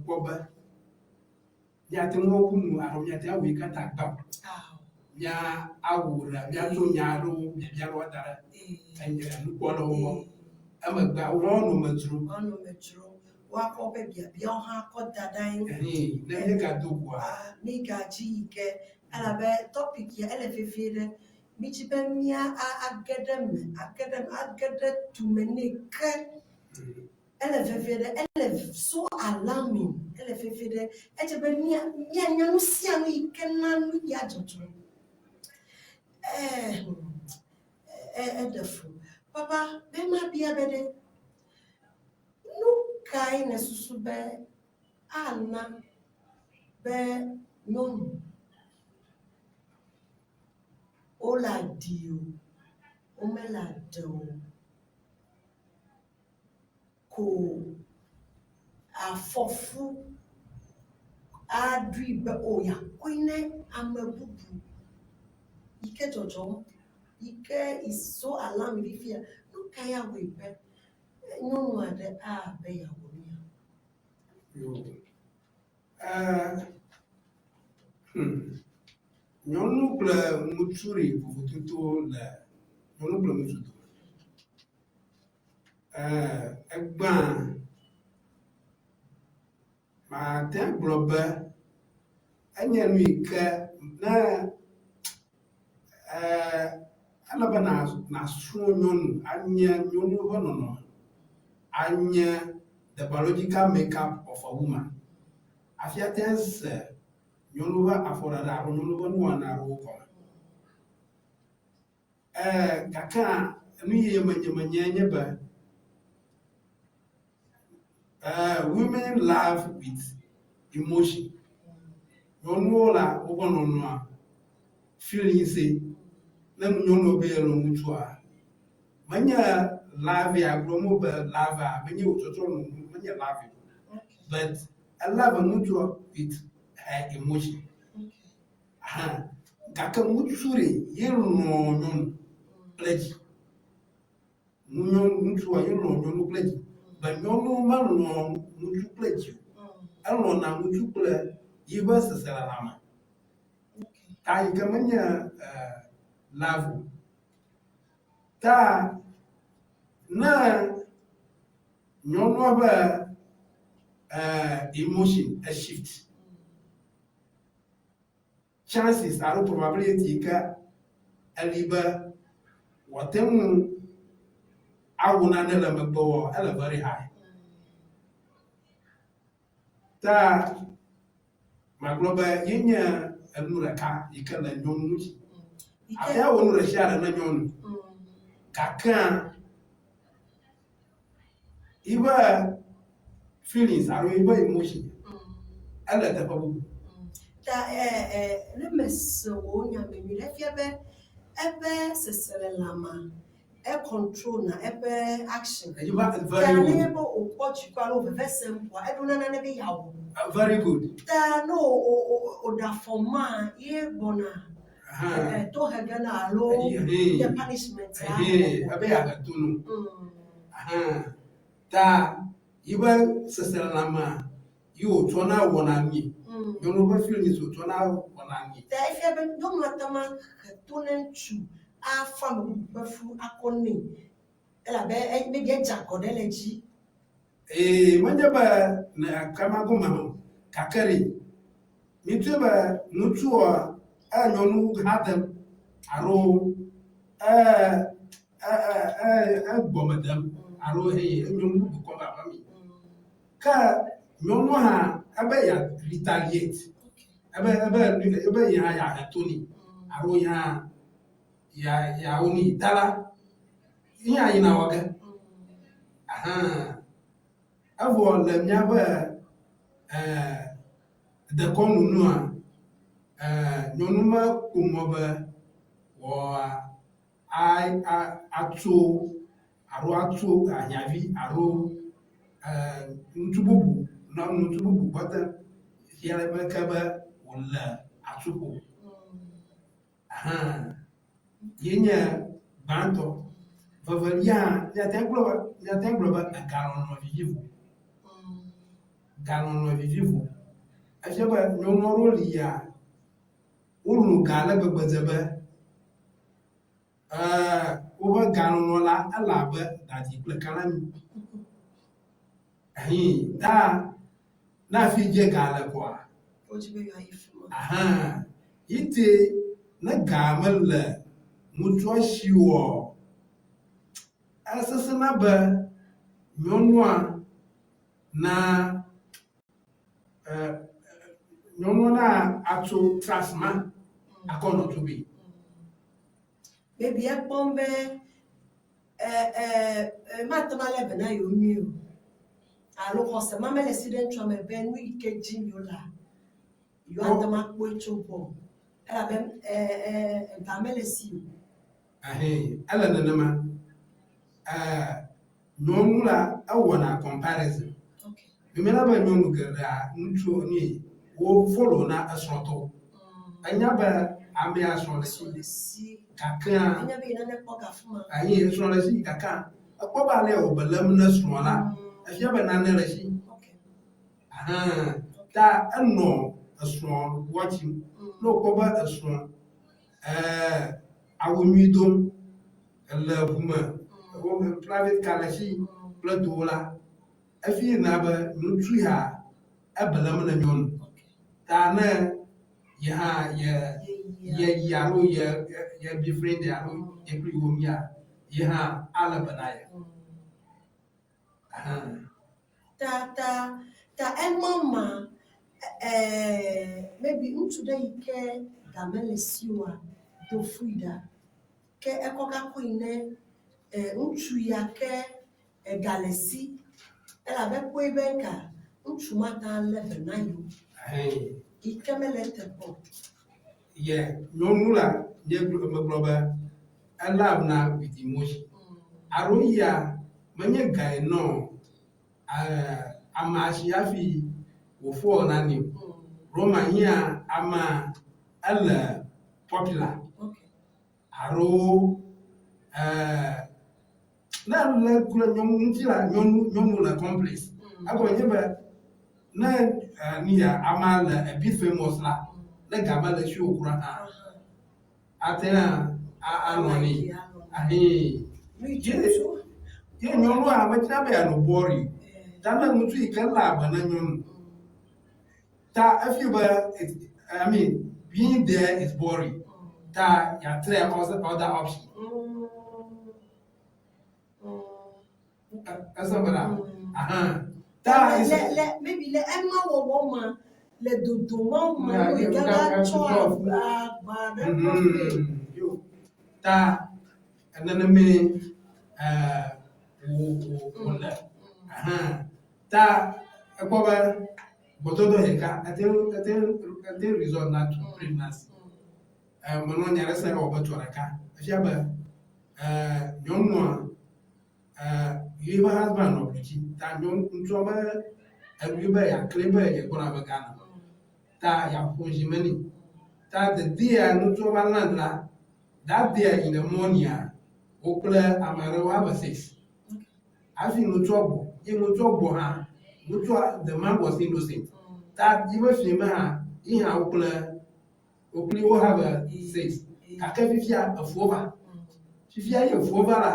Boba. Yatingo kunu aronyata we kata gbam. Ya awura ya to nyaro ya watara. And you follow I'm a guy one matru. Wako baby, Bioha Kota Dine, Nega dugwa. Niga Jike, Alabe topic ya elefifide, Michibemia, I get them to many elefifide, so alarming, elefifide, Etebemia, Yanusian, canan yajotu. Papa, there might be a better. No kindness to bear. Anna be non ola dio omela do ko afofu adri be oya koine amabubu ike jojo ike is so alarming if you no kaya we be no ade a be ya wonia Nyɔnu kple ŋutsuri vovototo le nyɔnu kple ŋutsu dome. Egbã mate gblɔ be enye nu yi ke ne ele be nasrɔ̃ nyɔnu anye nyɔnu ƒe nɔnɔme anye the biological makeup of a woman. Afia te se nyɔnu ƒe afɔɖaɖa alo nyɔnu ƒe nuwɔna aɖewo gɔme. Gake nu yi menye nye be women love with emotion. Nyɔnuwo la woƒe nɔnɔa feelings ne nyɔnu be ele ŋutsua menye love ya gblɔm be love a menye wotsɔtsɔ menye love but I love ŋutsua with her emotion. Gake ŋutsuri ye lɔ nyɔnu kple dzi. Ŋutsua ye lɔ nyɔnu kple dzi. Be nyɔnu melɔ ŋutsu kple dzi o. Elɔna ŋutsu kple yiƒe seselelãme. Ta yi ke menye love o. Ta ne nyɔnua ƒe emotion shift. Chances alo probability ke eli be wòate ŋu awɔ nane le megbe wɔ ele very high. Ta magblɔ be yenye enu ɖeka yi ke le nyɔnu ŋuti. Ate awɔ nu ɖe sia ɖe ne nyɔnu. Gake yiƒe feelings alo yiƒe emotion ele teƒe bubu. Ta ne me se wo nyame mi ɖe fia be ebe seselelãma control na ebe action. Very good. Ta ne be o kpɔ dzikɔ alo veve sem kɔa eɖo nane be yawo. Very good. Ta no o da fɔma ye gbɔna to hege na alo the punishment. Ebe ya to nu. Ta yiƒe seselelãmea yi wotsɔ na wɔna mi. Nyɔnu ƒe feelings wotsɔ na wɔna mi. Ta efia be nyɔnua tama to ne ŋutsu afa me ƒe fu akɔ ne elabe maybe edze akɔ ɖe le dzi. Menye be ne kama gome o. Gake ɖe mitue be ŋutsua nyɔnu ha dem alo gbɔme dem alo nyɔnu bubu kɔ va ƒe mi. Ke nyɔnu hã ebe ya retaliate. Ebe ya he to ni alo ya wo ni ta la ya yina wɔ ge. Evɔ le míaƒe dekɔnu nua nyɔnu meƒo mɔ be atso ahiãvi alo ŋutsu bubu na ŋutsu bubu gbɔte fia le be ke be wòle atso ƒo. Yenye gbãtɔ. Vevelia miate gblɔ be egalɔlɔ vivivo. gano no vivo afia nyɔnu aɖewo li ya wolũ ga le gbegbe woƒe ganɔnɔ la ele abe dadi kple kalami na afi dze ga le kɔa yite ne ga mele ŋutsua si wɔ esesẽna be nyɔnua na atso trasma akɔ nɔ tsobe. Maybe ekpɔm be matema le bena yewo nyui o alo xɔse ma mele si ɖe ŋutsua me be nu yi ke dzi yo la yewo ate ma kpɔe tso gbɔ elabe ga mele si o. Ele nenema nyɔnu la ewɔna comparison. Memena be nyɔnu geɖea ŋutsu ni wo follow na esrɔ̃tɔ. Enya be amea srɔ̃ le si kakea srɔ̃ le si kakea ekpɔ be ale wo belem ne srɔ̃ la efia be nane le si ta enɔ esrɔ̃ wɔtsim ne wokpɔ be esrɔ̃ awu nyui dom le ʋu me private car le si kple dowo la efi na be ŋutsu ya ebelem ne nyɔnu ta ne ye hã ye alo ye boyfriend alo ye kpli wo mia ye hã ale bena ye. Ta emama maybe ŋutsu ɖe yi ke game le si oa do fui ɖa ke ekɔ gakɔ yi ne ŋutsu ya ke ga le si elabe kpɔe be ka ŋutsu mata le bena yo yi ke mele teƒe. Nyɔnu la megblɔ be elove na with emotion alo ya menye gae nɔ ama si hafi wòfɔ nani o Roma hia ama ele popular alo na le kule nyɔnu la nyɔnu le complex agɔ nye be ne nia ama le a bit famous la ne gama le si okura hã ate anɔni ye nyɔnu a medzina be anɔ bɔri ta ne ŋutsu yi ke le abe ne nyɔnu ta efi be I mean being there is boring ta ya try other option asabela ta maybe le ema wɔwɔ ma le dodo ma yi gaga tsɔ agba ɖe kɔfɛ ta neneme wole ta ekpɔ be gbɔdɔdɔ ɖeka ete result na to pregnancy menɔ nya ɖe se wɔ be tɔ ɖeka efia be nyɔnua yiƒe husband nɔ blutsi ta ŋutsua be eɖoe be yakle be yegbɔna be Ghana ta yaƒo zi me nɛ ta the day ŋutsua va land la that day in the morning wo kple ame aɖewo have 6 hafi ŋutsua gbɔ ye ŋutsua gbɔ hã ŋutsua the man was innocent ta yiƒe fi me hã yi hã wo kpli wo have 6 gake fifia efuwo va fifia ye efuwo va la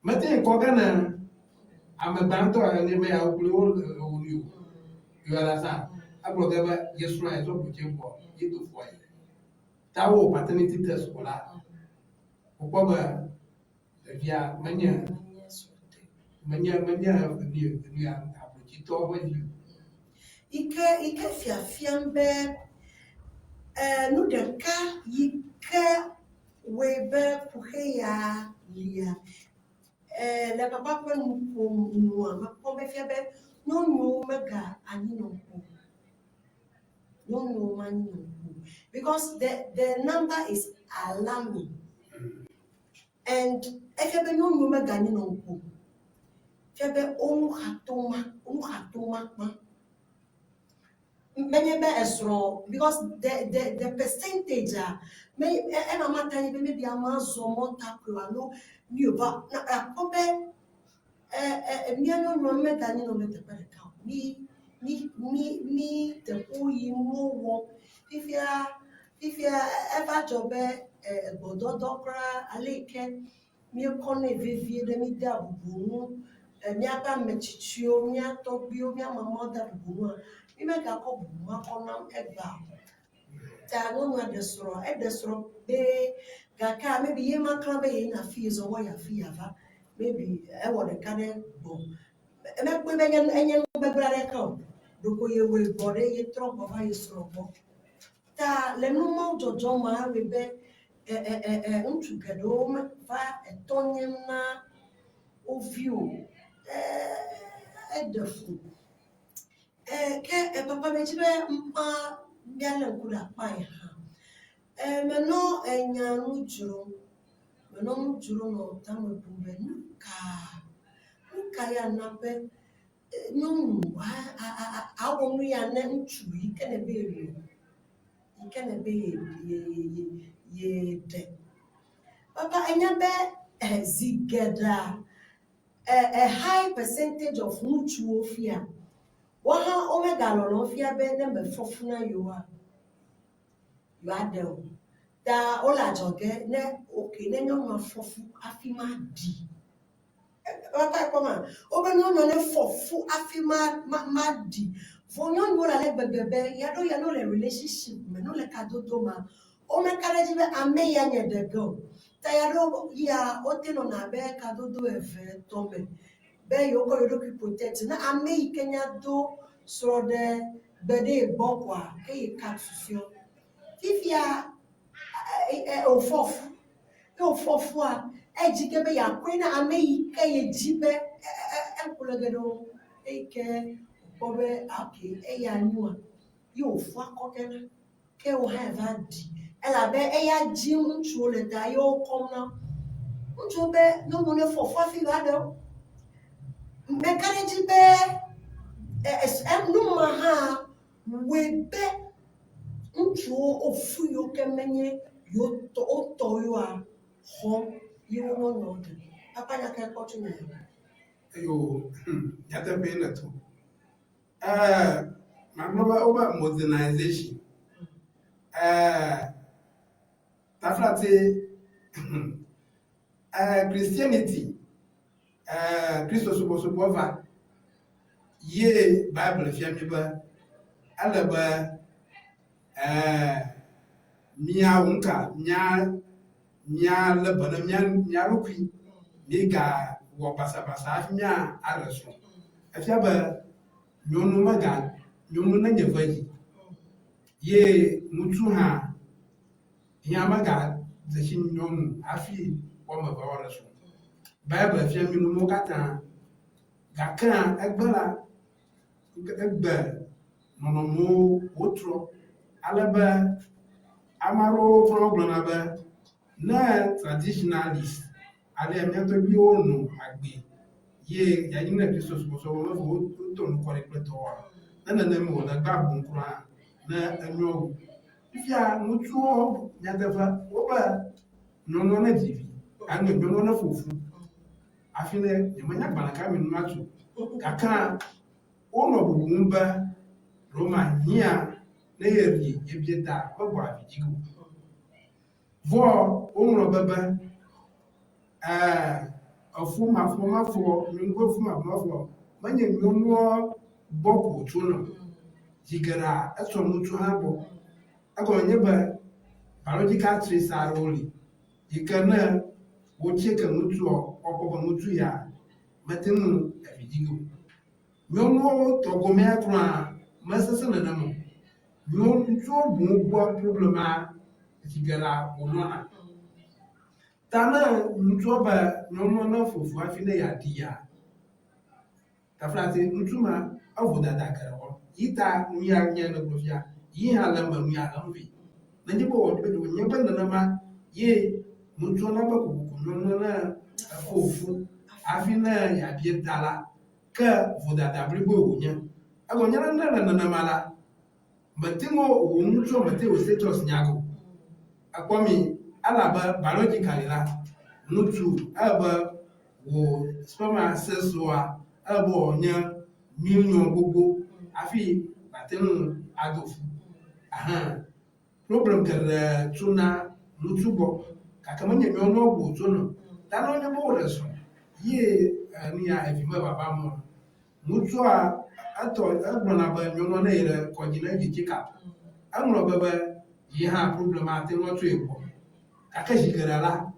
mete kɔ gane ame gbãtɔ ene be yawo kpli wo woni o yɔla sa agblɔ ge be ye srɔ̃ ye tsɔ blutsi gbɔ ye do fɔ ye ta wo paternity test ko la wokpɔ be ɖevia menye ablutsitɔwo ƒe vi ike fiafiam be nu ɖeka yi ke wɔe be ƒuxe ya lia le papa ƒe nua mekpɔ be fia be nyɔnuwo mega anyinɔƒo nyɔnuwo manyinɔƒo because the number is alarming and efia be nyɔnuwo mega anyinɔƒo fia be onu hatoma kpa menye be esrɔ̃ because the percentage ena mata yi be maybe ama zɔ mɔta klo alo niova na akpɔ be Miano no meta ni no meta para ka. Mi te oyi mo wo. Fifia eba jobe bododo kra aleke mi kone vivie de mi da bubu. Mi aba mechichio, mi atobio, mi mama da bubu. Mi meka ko bubu akona eba. Ta no na desro be gaka maybe ye makra be ye na fi zo wa ya fi ava. Maybe I want to kind of me enye bebrare ka doko ye we bore ye tro baba ye sro bo ta le no mo jojo ma we be untu gado me va etonye na ovio edefu ke papa me jibe mpa biale nkula pa ya me no enya no juro no tamu bumbe ka ya na be no awo mu ya na ntu ike na be ye de papa enya be zigeda a high percentage of nutu ofia wa ha omega lo ofia be na be fofuna yo de da ola joge ne okay ne nyo ma fofu afima di papa koma obenu no ne fofu afima ma di for no no la bebebe ya no le relationship me no le kadodo ma o me karaji be ame ya nye de go ta ya do ya o te no na be kadodo efe to me be yo ko yo ki protect na ame ikenya do so de bede bokwa ke ka susio fifia ofofu a ejike be ya kwena ame ike ye jibe enkulegedo eke obe ake eya nua yo fu akokena ke o have di ela be eya ji ntu le da yo komna ntu be no mo ne fofu afi ga do me kare jibe no ma ha we be ntu ofu yo kemenye yo to yo a ho yo no de papa ya ka ko tun Yo, yata be na to. Magnoba over modernization. Taflate Christianity. Christos supposed ye Bible fiamiba alaba mia unka nya lebana nya rukui miga wo basa nya araso afiaba nyonu maga nyonu na nyevaji ye mutu ha nya maga zashin nyonu afi wo ma ba waraso Bible fiami no mo kata gaka egbala egbe monomo wotro alaba amaro problem aba na traditionalist ale amiato bi onu agbe ye yayin na Christos so mo fo to no correct to wa na mo na gba bunkura na anyo ifia mutuo nyadafa oba nono na jivi anu nono na fofu afine yemanya banaka minu atu kaka ono bugumba Roma hia na yeri ebieta gbagbo abijigo vo onro baba afumafo mingo fumafo manye nyono boku tuno jigara aso mutu habo agonye ba biological trace aroli ikana wocheka mutu okoba mutu ya matinu abijigo nyono togome akra masasa na namo nyono to bu problema jigara onona tana ntuoba nyono na fofu afine ya dia tafrate ntuma avoda dakara ho yita nuya nya na grofia yi hala ma nuya amvi na ndipo wode be nyeba na ma ye ntuo na ba kuku nyono na fofu afine ya bie dala ka voda da bribo wonya agonya na mala matimo wo ntuo mate o status nyago akwami alaba biologically la nutu aba wo sperm access wa abo onya million gbogbo afi batenu adofu problem kere tuna lutubo kakamanya mi ono ogbo tono dano onye bo reso ye ni ya efime baba mo mutu a ato egbo na ba mi ono na ire kojina jikika amuro bebe yi ha problem ate ngoto egbo kakashikere la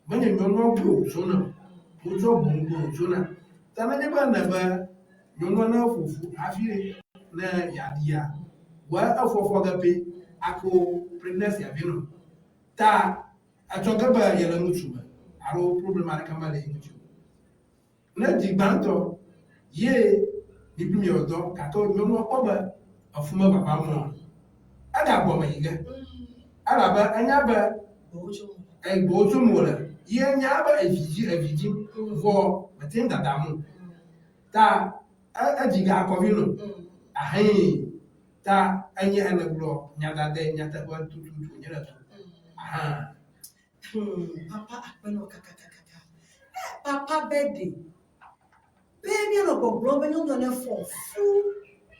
manya mi ono ogbo tono mutu ogbo ngbo tono dano onye ba na ba mi ono na fufu afi na yadia wa afofo gape ako pregnancy abino ta atoga ba yela mutu ba aro problem ara kama le mutu na di banto ye ni bi mi odo ka to mi mo oba afuma baba mo ada gbo ma yiga ala ba anya ba gbo to mo la ye nya ba eviji vo matin dada mu ta ajiga ko vino ahin ta anye anaglo nyada de nyata ba tutu nyara tu papa apeno kakakaka papa birthday baby no go blow be no na for full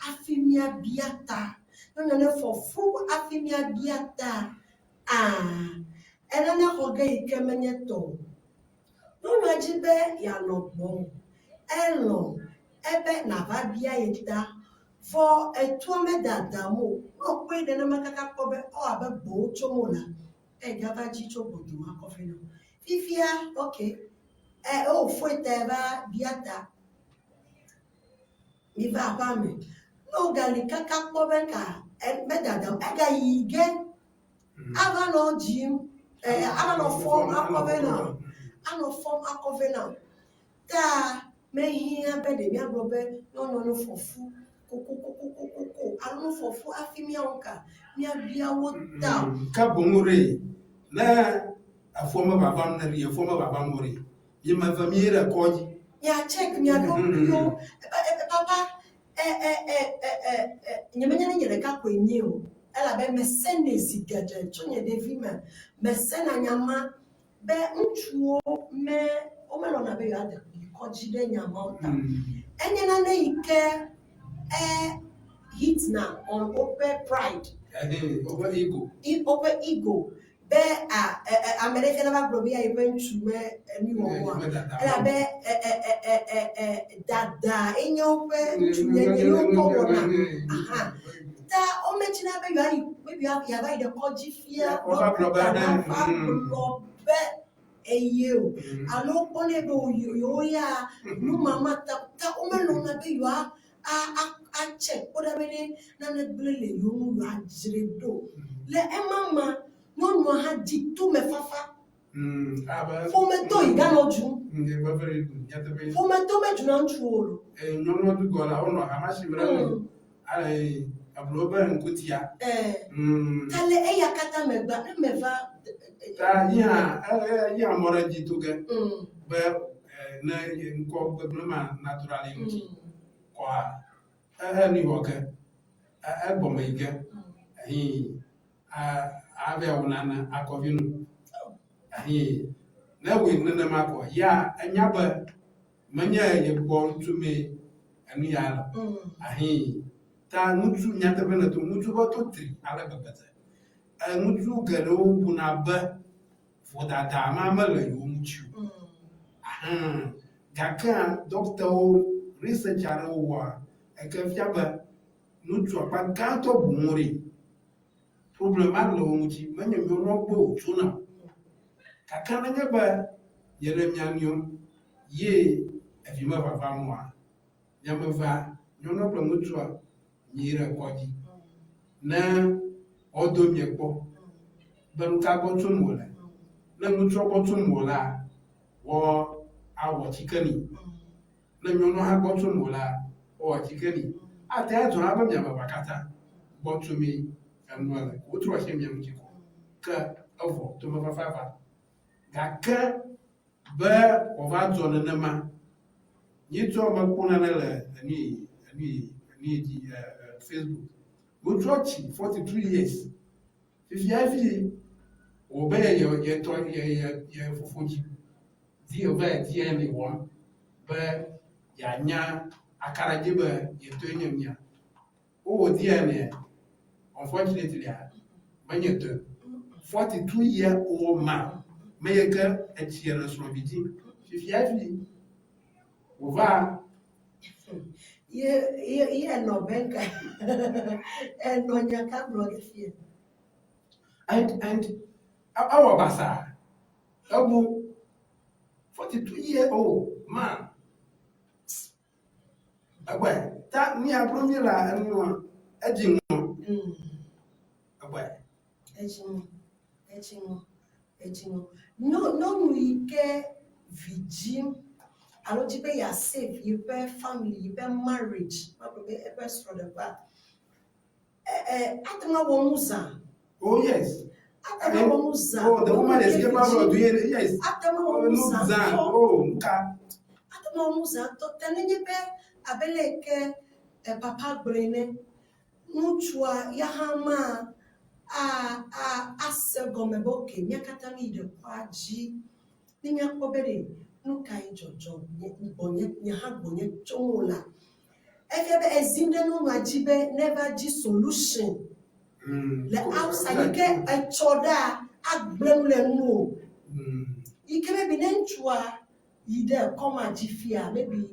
afimia biata no na for full afimia biata ena na hoga ikemenye to no na jibe ya no bon elo ebe na ba bia yita for a tuame dadamu no kwe de na makaka kobe o abe bo chomo na gaba jicho bodu akofino fifia okay o foi teba biata mi va ba me no gali kaka kobe ka me dadam aga yige ava no jim ava no form akofino ano form akofino ta me hia be de mi agrobe no fofu koko anu fofu afimia onka mi abia wota ka bongore na afoma baba na ri afoma baba ngore ye ma famille koji ya check mi ado yo papa nyemenya ne nyere ka kwenye o ela be mesene sigade tonye de vima mesena nyama be ntuo me o me lo na be ya de koji de nyama ota enye na ne ike hit now on open pride over ego open ego be American na gbo ya even chume ni wo wa ela be dada enyo pe chume ni lo ko wona ta o me china be ya ba de koji fia be eyo alo pone do yo ya nu mama ta o me lo na be yo a check oda bene na ne blele yo mu ya jire do le mama no ha di to me fafa fo me to iga no ju very good ya te be fo me to me ju na nchuolo no no du go la ono amashi bra ai abroba nkutia kale ya kata me gba me va ta ya mora ji to ge be na nko problema naturally nki kwa ni hoke boma ige abia wonana akovinu na we nana mako ya anyaba manya ye bon tume anu ya ta mutu nyata bena to mutu ba to tri ala babata mutu garo buna ba foda ta mama la yo mutu gaka doctor researcher wa ekafia mutu apa kanto bumuri problem aglo mutu manya mi no gbo tuna kaka na nyaba yeremyanyo ye efima papa moa nyamava nyono pro mutu a nyira koji na odo miepo banuka botu mola na mutu botu mola wo awo chikani na nyono ha botu mola o chikani ata to ha ba nyama bakata botu mi anwala otro ahia mi amchiko ka ovo to mafafa gaka ba ova zona na ma nyito makuna na la ni Facebook Mutrochi 43 years if you have obey your fufuji di over DNA one be ya nya akara je be ye to nyam nya o DNA unfortunately ba nye to 42-year-old man mais que et tire son vidi fifi on va ye no benka no nyaka blog fie and our basa abu 42-year-old man agba ta ni abromi la anu ejin mo agba ejimo no ike vigim alo ti pe ya safe you pe family you pe marriage ma pe e pe sort of ba atama wo muza oh yes atama wo muza oh the woman is given out to yes atama wo muza oh nka atama wo muza to tenenye pe abele ke papa brene nuchua yahama ase gomebo ke nyakata ni de kwaji ni nyakobere nuka ijojo bonye nyaha bonye chomola efebe ezinde no majibe never ji solution le outside ke echoda agblemle nu ikebe bi nenchua yide koma jifia maybe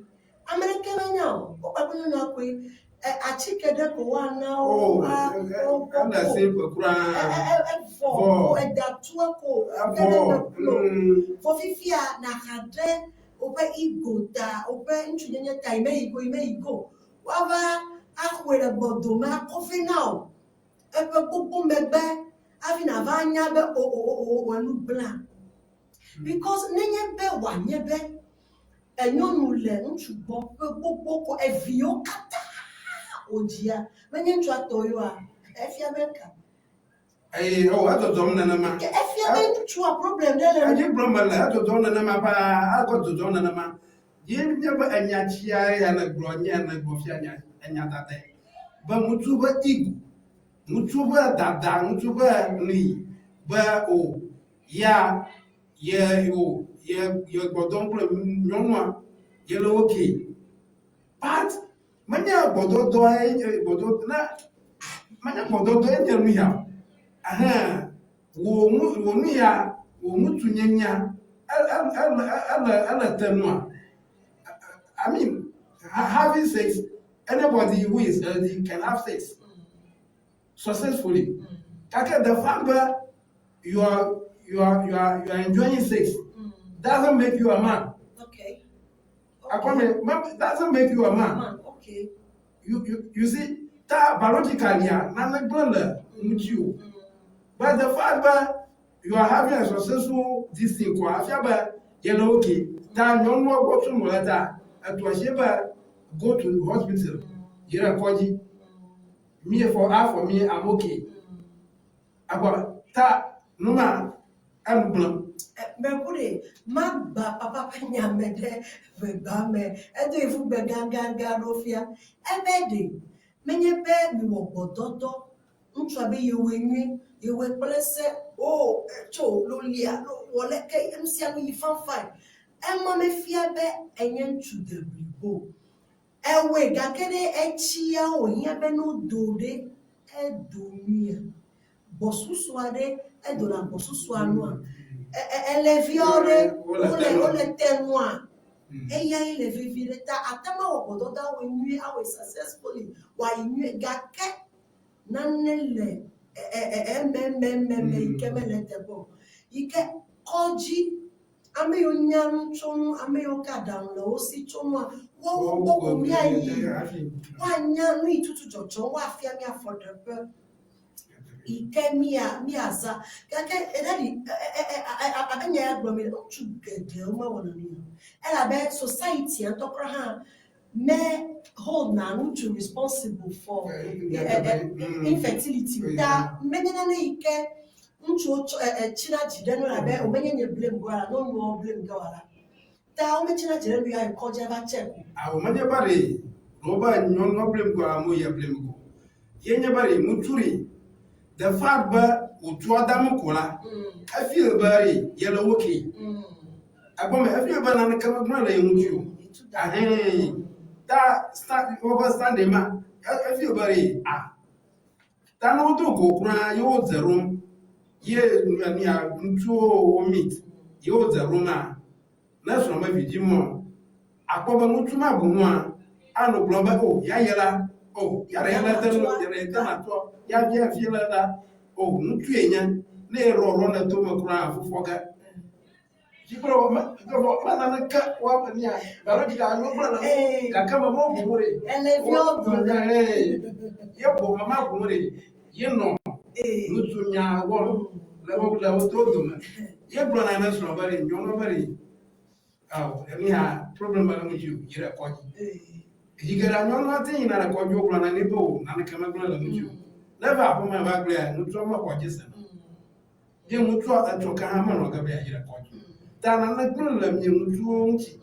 america menya o papunu na kwe achikede ko wana o anda sempre kura for edatua ko for fifia na hadre ope igota ope nchunyenye ta ime igo waba akwere bodoma kofi now epe gbogbo megbe avi na vanya be wanu blank because nenye be wanye be enyonu le nchubo pe gbogbo ko evio kata ojia menye nchu atoyo a efia benka oh atodom na ma efia benchu a problem de le aje problem la atodom na ma ba atodom na ma ye nyaba anyachia ya na gronya na gofia anya tate ba mutu ba igu mutu ba dada mutu ba ni ba o ya ye o ye gbodon problem nyonwa ye lo okay but manya gbododo gbododo na manya gbododo enyeru ya aha wo mu ya wo mutu nyanya ala tenwa I mean having sex anybody who is healthy can have sex successfully kaka the fact that you are enjoying sex doesn't make you a man okay doesn't make you a man okay you see that biologically na brother mutu but the fact that you are having a successful this thing kwa afia ba yellow okay that no more go to mulata atuasheba go to the hospital yera koji me for me I'm okay agba ta numa am blanc Mercury, magba papa penya mede veba me edo ifu be ganga rofia ebede menye be mi wo bododo ntwa be yewe plese o cho lolia lo wole ke msia no yifan emma me fia be enye ntu de bibo ewe gakede echia o hia be no dode edomia bosusu ade edona bosusu anu eleviore ole tenwa eya ile vivire ta atama obodo da we nwi awe successfully wa nwi gake nanele ikemele tebo ike koji ame yo nyam chonu ame yo kada nlo osi chonu wo ko mi ayi wa nyam ni tutu jojo wa afia mi afodebe ikemia miaza kake edadi abenya ya gromi otu gede o ma wona ni ela be society antokra ha me hold na to responsible for infertility da menena na ike nchu chira jide no abe o menye blame go ara no no blame go ara da o me chira jide no ya ko je ba check a o manye bare roba nyon no blame go ara mo ya blame go yenye bare muturi the fact ba utu adamu kola I feel very yellow okay Abome every banana come grana you. Ahe. That start over Sunday man. Everybody that no do go kra you the room. Ye ni a ntu meet. You the room na so ma bidimo. Akoba mutuma bu mu ano bloba ya yela ya yela tanu ya tana to ya bia fiela da mutu enya na eroro na to makura afofoga jibro ma na ka wa mania baro diga no bro na ka ma mo bumure ele vio do ye bo mama bumure ye no mutu nya wo la wo to do ma ye bro na so bari nyono bari ni problem ba mu ju yira ko higera nyono tin na ko ju bro na ni bo na ka ma bro la mu ju never hapo ma ba bro mutu ma ko jesa ye mutu atoka ha ma no ga ba yira ko tana na bro la mi mutu nchi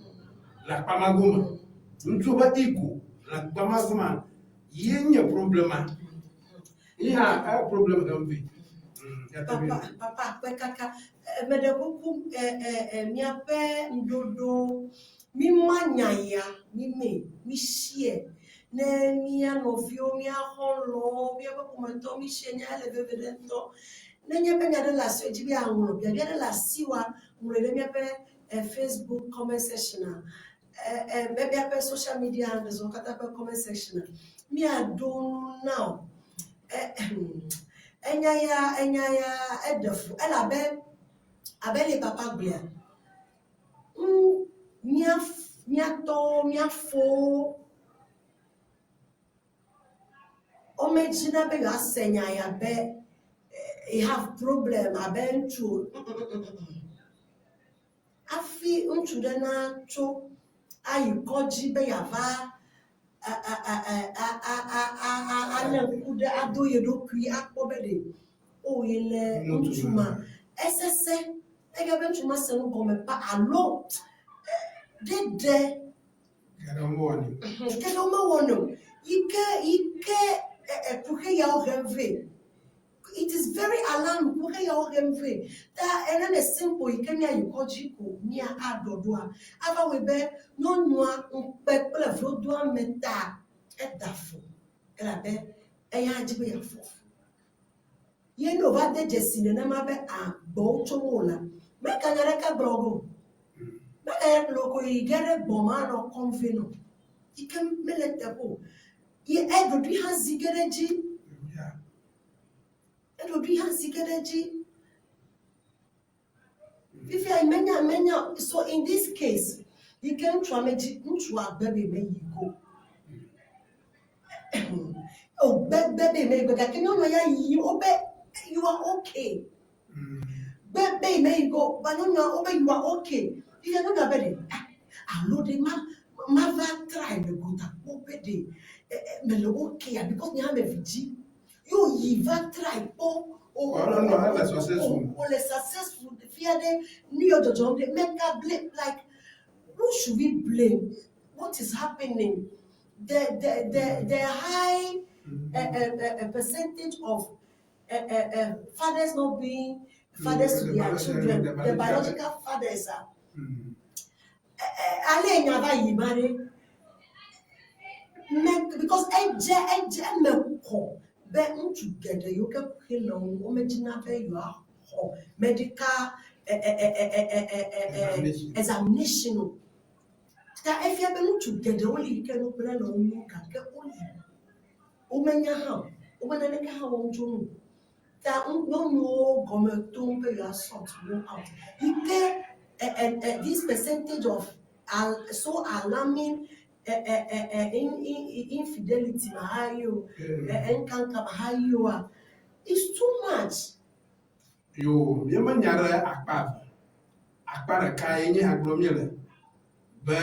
la pamagoma mutu ba iko la pamagoma yenye problema a problem ga mbi papa kaka mede kuku miape ndodo mi manyaya mi shie ne mi anovio mi aholo bi ba komento mi shenya le bevedento ne nya pe nya de la so jibi anwo bi de la siwa mure mi ape Facebook comment section maybe ape social media and so kata pe comment section mi adon now enyaya edefu elabe abele papa gbia miafo omejina be asenyaya be you have problem abentu afi untu de na to ayikoji be yava ale kude adoye do kri akobede o yele untuma esese ega bentuma se no come pa alo dede kada mo wono ike kuke ya oreve it is very alarming kuke ya oreve that and then simple ike ni ayikoji ko ni adodoa ava webe no nua peple vlodoa meta edafo elabe eya ajibe ya fofo ye no va de jesine na mabe a bo chomola me kanyare ka brogo me e loko igere bomano conveno ikem melete ko ye edo du han zigereji if I menya so in this case you can try meji ntu agbebe me yiko oh baby me go ka kinyo no ya yi obe you are okay baby me go but no obe you are okay you are not bad allo de ma va try me go ta obe de me lo okay because ni ha me viji you yi va try successful the fear de new jojo de make blame like who should we blame what is happening the high percentage of fathers not being fathers to their children, the biological fathers are. Because together you can kill you are medical examination. That if you are together, only you can open a long look at the only. Umenya how? Umanaka how won't you? That no government don't pay your sort no out. You pay this percentage of so alarming infidelity behind you and can't come behind you. It's too much. Yo, nyara akpa ka yenye agromile be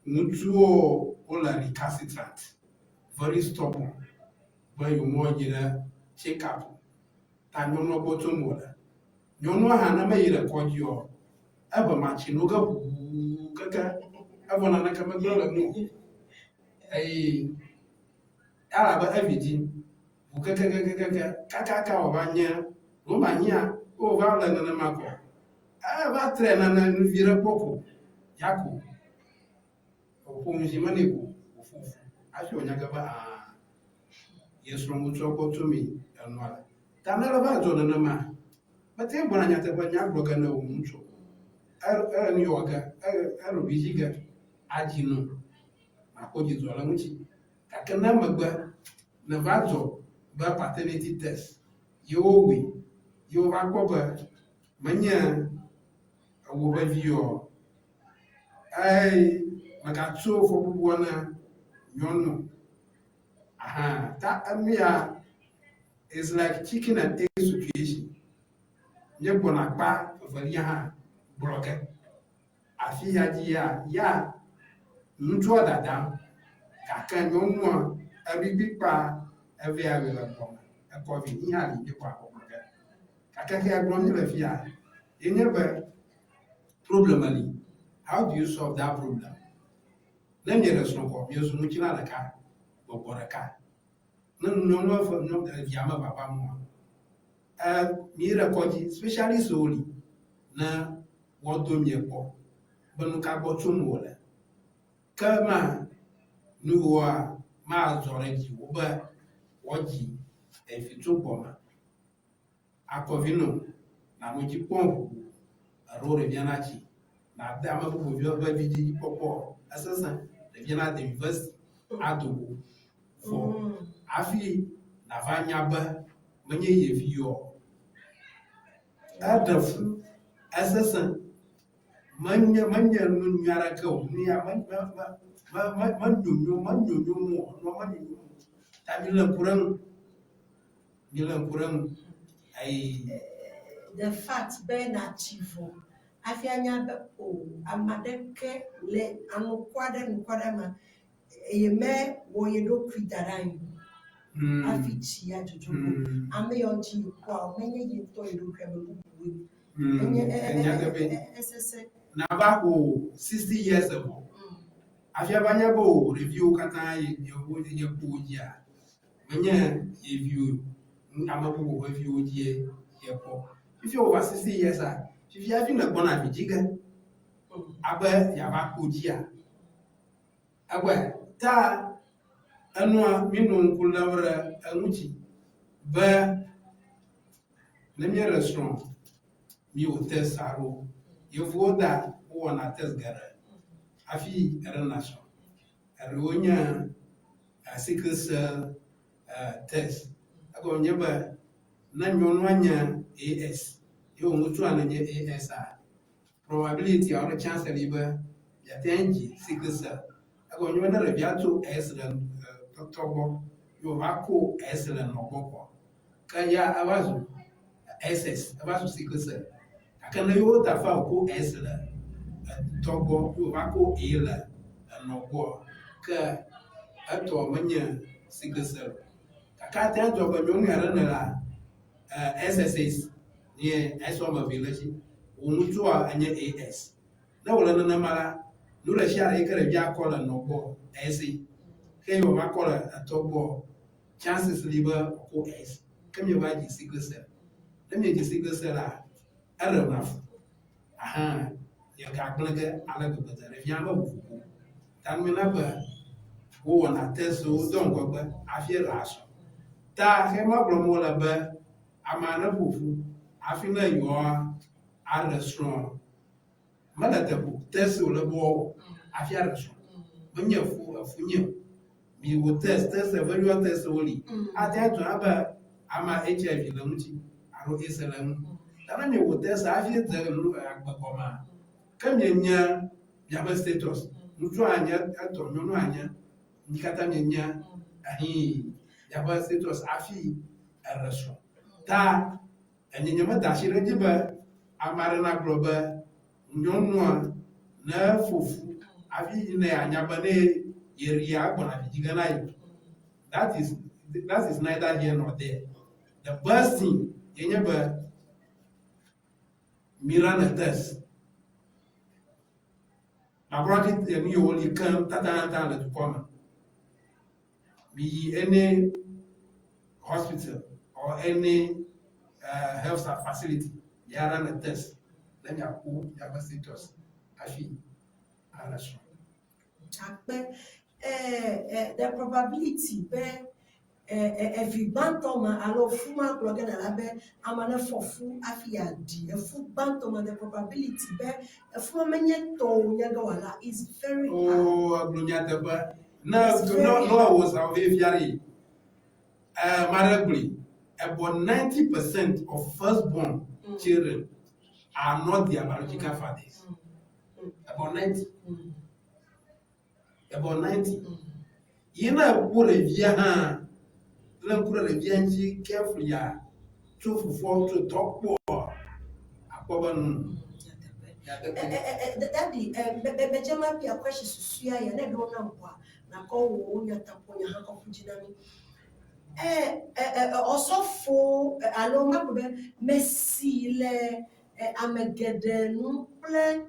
mutuo ola recalcitrant very stubborn when you more check up ta nyono bottom wala nyono ha na mayire kodjo aba machi no ga kaka aba na kama glola mu ara ba avidi kaka obanya o manya o ga la na mako va trena na vira pouco yako o mjimaniko ufufu afi onyaga ba yesu mutu ko tumi anwala tanala ba zo na ma bate bona nyata ba nya bloga na o mutu ni yoga aro bijiga ajinu akoji zo la muti kakana magba na ba zo ba paternity test yowi yo ba ko ba manya wo ba vio ai makatso fo bubuana nyono ta amia is like chicken and egg situation nye bona pa valia ha broke afi ya ji ya ntu adada kaka nyono abibi pa ave ave la bon e ko vi ni ha ni kwa ko broke kaka ke agron ni la fia yenye ba problem ali. How do you solve that problem? Let me respond ko mi so mu kina la ka boboraka no for no yama papa mo mi record especially solely na wodo mi epo banu ka gbotu mo le kama nu wa ma zore ji wo ba woji e fi to poma akovino na mo ji pon arore bianachi na da ma bu bi ba bi ji popo asasa de biana de university adogo for afi na vanya ba manye yevio adafu asasa manya nun nyara ka ni ya man nyonyo mo no man ta milan kurang ai the fact ben achieve afi anya be o amadeke le anukwade ma eyeme wo yedo kwitaran afi chia jojo ame yonji kwa menye yito yedo kwame bubu ss na ba ko 60 years ago afi abanya bo review kata ye kuja menye review amabubu review die ye ko if you over 60 years if you have na bona bijiga aba ya ba kuja aba ta anwa minun kulawra amuchi ba na mi restaurant mi hotel saro you voda o na test gara afi relation ronya sickle cell test ago nyeba na nyonwanya AS yo mutu ananye AS probability or chance liba ya tenji sickle cell ago nyona rebiato AS togo yo bako AS la noboko kaya abazu SS abazu sickle cell akana yo tafa ko AS la togo yo bako A la nobo ka ato manya sickle cell kaka ta to ba nyon yara na la SSS ni eso ma village umutu anya AS na wala na mara nula shara ikare bia kola nobo AC ke yo ma kola atobo chances liba ko S kam yo ba ji sickle cell na me ji sickle cell ara na ya ka gnaga ala ko ta refia ma bu tan me na ba wo na teso don ko ba afie raso ta he ma bromo la ba amana fufu afina yo a restaurant mala ta bu teso la bo afie restaurant munya fu afunye mi wo test evaluate test woli ata to aba ama HIV la muti aro esalam ta na wo test afie da lu agba koma kamenya ya ba status mutu anya ato nyono anya nikata nyanya ahi yaba status afi araso ta anyanya mata shire jiba amara na globa nyonwa na fofu afi ine anya bane yeria bona bijiga na yi that is neither here nor there. The first thing yenye ba mirana test laboratory and you only come tata to come be any hospital or any health facility, they run a test. Then you have a status. Afi, Alasho. The probability be if you bantoma alo fuma bloga na labe amana fofu afiadi efu bantoma the probability be efu menye to nyaga wala is very high. Oh, Ablunyata, but no, I was a very Marably, about 90% of firstborn children are not their biological fathers. About 90. About 90. You know, put a via, then put a via carefully, to talk more. Daddy, Benjamin, be a question to Suya, and I don't know what. Na call Yataponia Hako Fujinami. Osofo alonga kube Messi le amegede plan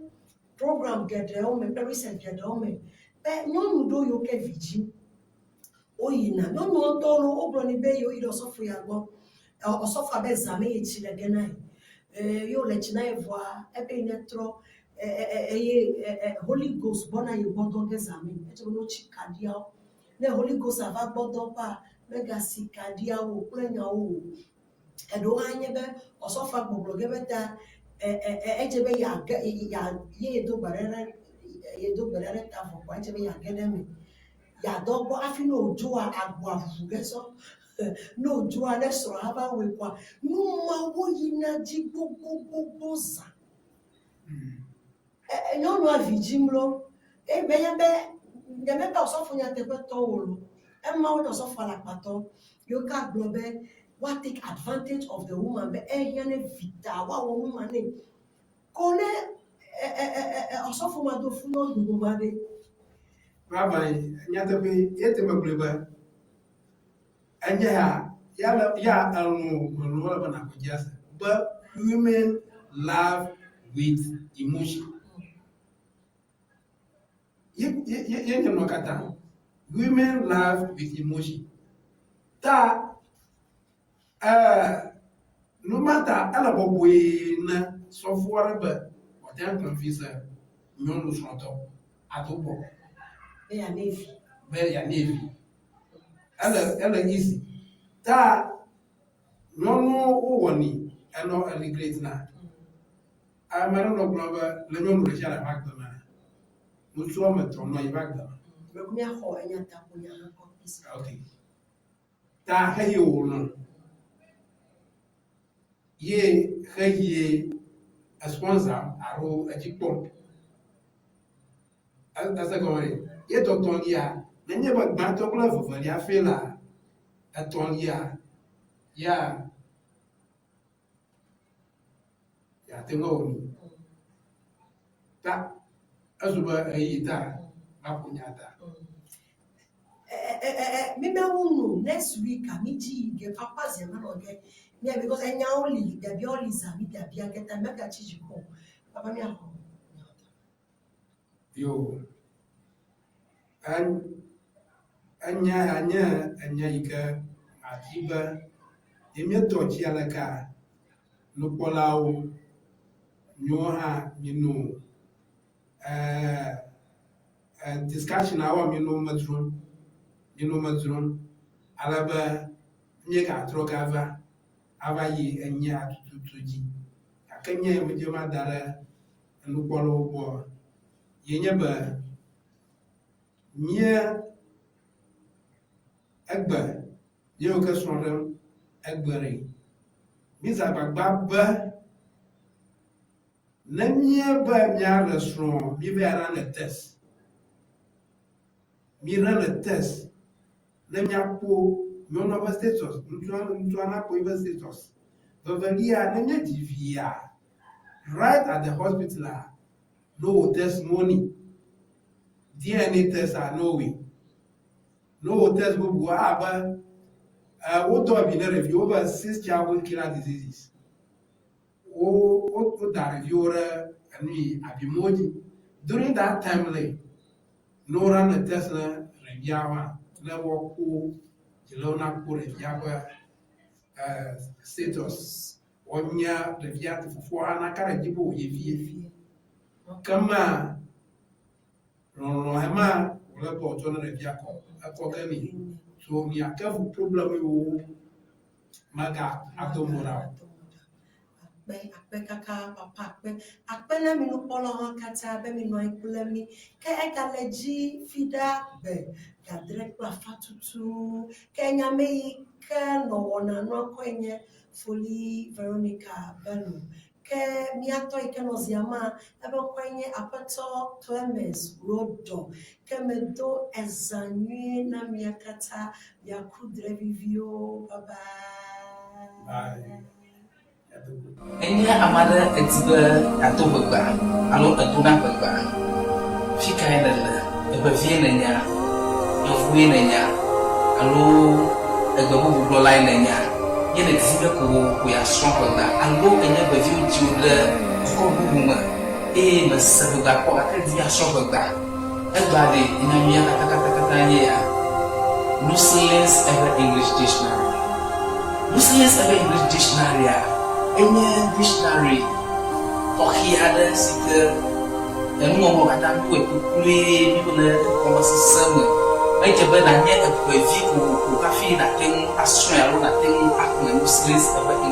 program gede ome recent gede ome be nyonu do yo ke viji oyina nyonu tolo obro ni be yo ido osofo ya gbo osofo abe zame echi le gena yo le china evoa ebe netro Holy Ghost bona ye bodo ke zame eto no chikadia ne Holy Ghost ava bodo pa legacy kadia wo plenya wo edo anye be osofa gbogbo gebeta ejebe ya ye do barere ta fo kwa ejebe ya gedeme ya dogbo afi no ojoa agbo afugeso no ojoa le so aba we kwa no ma wo yina ji gbogbo za no no avijimlo be ya be ndeme ba osofu nya tepe to wo Emma would also fall like pato. You can't globe. What take advantage of the woman? Be ehene vita. What woman name? Kone also for my do funo do made. Rabbi, Yatabe, Yetamabliba, and ya almost, but women love with emotion. You know, Kata. Women love with emotion. That no matter alabobuena software but whatever confessor, no no soto at all. They are navy. Very a navy. Ella easy. That no one and no any great now. I'm a no brother, Lemon Richard Magdalena. Mutuamet on my Magdalena. Okay. Ta hey no. Ye hey a sponsor aro a jipom. As a going, yet on ya, then you but back to glove for ya fela at on ya. Ya tingo. Ta as well a ita, Mapunyata. Maybe I will know next week. I meet you. Get papa's a man again. Yeah, because I now only the biol is a bit of get a mega chichi home. Papa, me at home. Yo, anya ika akiba emeto chialaka no polao nyoha minu discussion awa minu madron alaba nyeka troka ava yi anya tutuji akanya mujema dara no polo bo yenye ba nye egbe ye ke sonrem egbere biza gbagba ba na nye ba nya restaurant bi vera na test mi ran test na nya po no no status ntu ana po even status Bavaria na nya divia right at the hospital no testimony DNA tests are no way. No test will go up. What do I mean? Review over 6 childhood killer diseases. What that reviewer and me abimoji during that time, no run a Tesla reviewer, never cool, Jelona cool reviewer status onya de viatu fufua na kara jibo yefie kama no hema wala po to na de viako akogani so mi akavu problem yo maga atomora akpe kaka papa akpe na mi no polo han kata be mi no ikule mi ke ekaleji fida be ka direct la fatutu ke nyame ke no wona no kwenye foli Veronica Bello ke mi ato ike no ziama ebe kwenye apato Clemens Rodo ke me do ezanyi na mi akata ya kudre vivio bye. Ini amada etiba atau berba, alo aduna berba. Fika hendaklah, ebavie nanya, yofue nanya, alo egabu bublolai nanya. Ia nak tiba ku ya strong berba, alo enya bavie ujiulah kau buma. Masa berba kau akan dia strong berba. Egbadi, ina mia kata-kata ya. Muslims ever English dictionary. Muslims ever English dictionary ya. Any dictionary ada sika yang ngomong kata aku ni boleh konversi sama baik sebenarnya bagi ku kafi nak tengok Australia nak tengok aku Muslims apa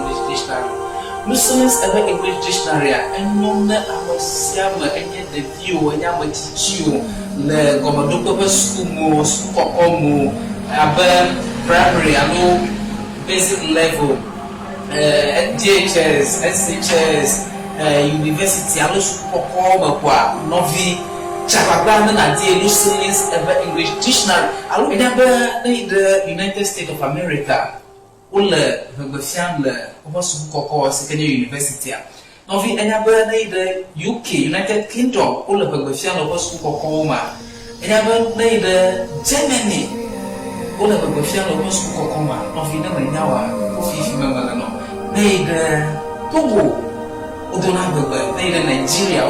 English dictionary enyomna apa siapa enya the view enya macicio le komando apa skumo kokomu apa primary alo basic level DHS, SHS, university, alo pokok kwa novi cakap na dia Muslims ever English dictionary. Alo ini apa the United States of America, ule berbiang le apa pokok sekian university. Novi ini apa the UK United Kingdom, ule berbiang le apa pokok ma. Ini apa the Germany, ule berbiang le apa pokok ma. Novi nama nyawa, kofi memang no. Togo, Nigeria,